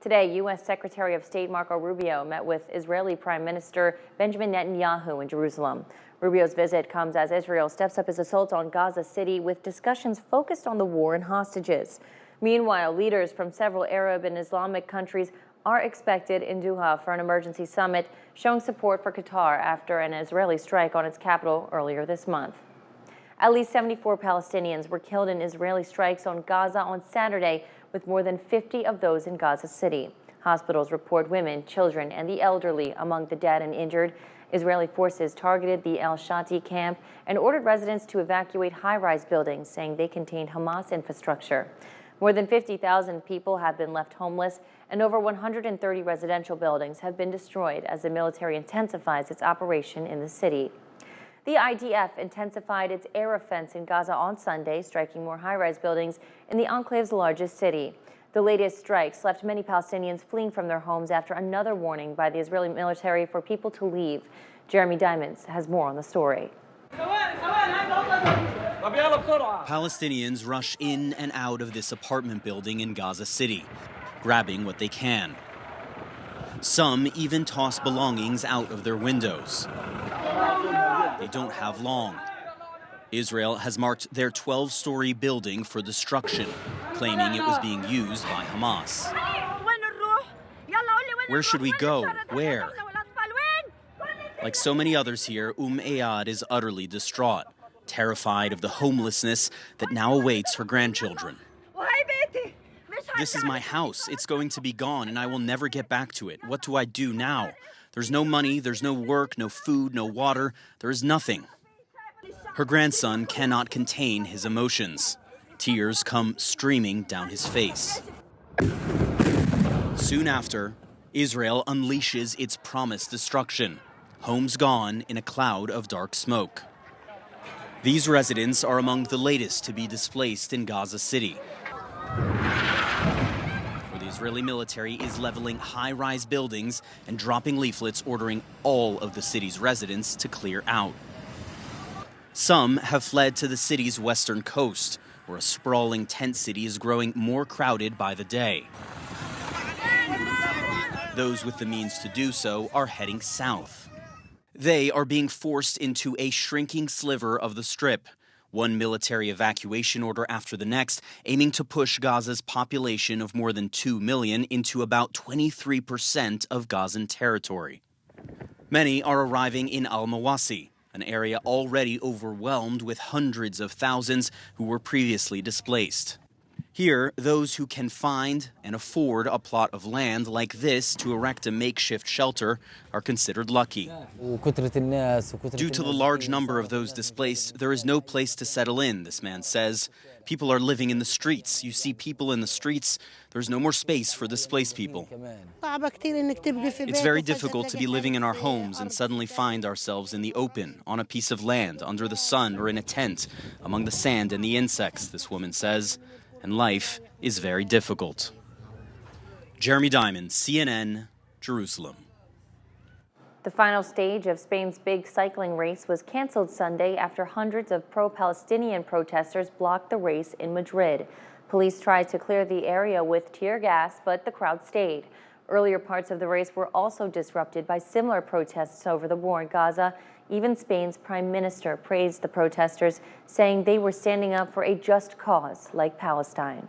Today, U.S. Secretary of State Marco Rubio met with Israeli Prime Minister Benjamin Netanyahu in Jerusalem. Rubio's visit comes as Israel steps up its assault on Gaza City with discussions focused on the war and hostages. Meanwhile, leaders from several Arab and Islamic countries are expected in Doha for an emergency summit, showing support for Qatar after an Israeli strike on its capital earlier this month. At least 74 Palestinians were killed in Israeli strikes on Gaza on Saturday, with more than 50 of those in Gaza City. Hospitals report women, children, and the elderly among the dead and injured. Israeli forces targeted the al-Shati camp and ordered residents to evacuate high-rise buildings, saying they contained Hamas infrastructure. More than 50,000 people have been left homeless, and over 130 residential buildings have been destroyed as the military intensifies its operation in the city. The IDF intensified its air offense in Gaza on Sunday, striking more high-rise buildings in the enclave's largest city. The latest strikes left many Palestinians fleeing from their homes after another warning by the Israeli military for people to leave. Jeremy Diamonds has more on the story. Palestinians rush in and out of this apartment building in Gaza City, grabbing what they can. Some even toss belongings out of their windows. They don't have long. Israel has marked their 12-story building for destruction, claiming it was being used by Hamas. Where should we go? Where? Like so many others here, Eyad is utterly distraught, terrified of the homelessness that now awaits her grandchildren. This is my house. It's going to be gone, and I will never get back to it. What do I do now? There's no money, there's no work, no food, no water. There is nothing. Her grandson cannot contain his emotions. Tears come streaming down his face. Soon after, Israel unleashes its promised destruction. Homes gone in a cloud of dark smoke. These residents are among the latest to be displaced in Gaza City. The Israeli military is leveling high-rise buildings and dropping leaflets ordering all of the city's residents to clear out. Some have fled to the city's western coast, where a sprawling tent city is growing more crowded by the day. Those with the means to do so are heading south. They are being forced into a shrinking sliver of the Strip, one military evacuation order after the next, aiming to push Gaza's population of more than 2 million into about 23% of Gazan territory. Many are arriving in Al-Mawasi, an area already overwhelmed with hundreds of thousands who were previously displaced. Here, those who can find and afford a plot of land like this to erect a makeshift shelter are considered lucky. Due to the large number of those displaced, there is no place to settle in, this man says. People are living in the streets. You see people in the streets. There's no more space for displaced people. It's very difficult to be living in our homes and suddenly find ourselves in the open, on a piece of land, under the sun, or in a tent, among the sand and the insects, this woman says. And life is very difficult. Jeremy Diamond, CNN, Jerusalem. The final stage of Spain's big cycling race was canceled Sunday after hundreds of pro-Palestinian protesters blocked the race in Madrid. Police tried to clear the area with tear gas, but the crowd stayed. Earlier parts of the race were also disrupted by similar protests over the war in Gaza. Even Spain's prime minister praised the protesters, saying they were standing up for a just cause like Palestine.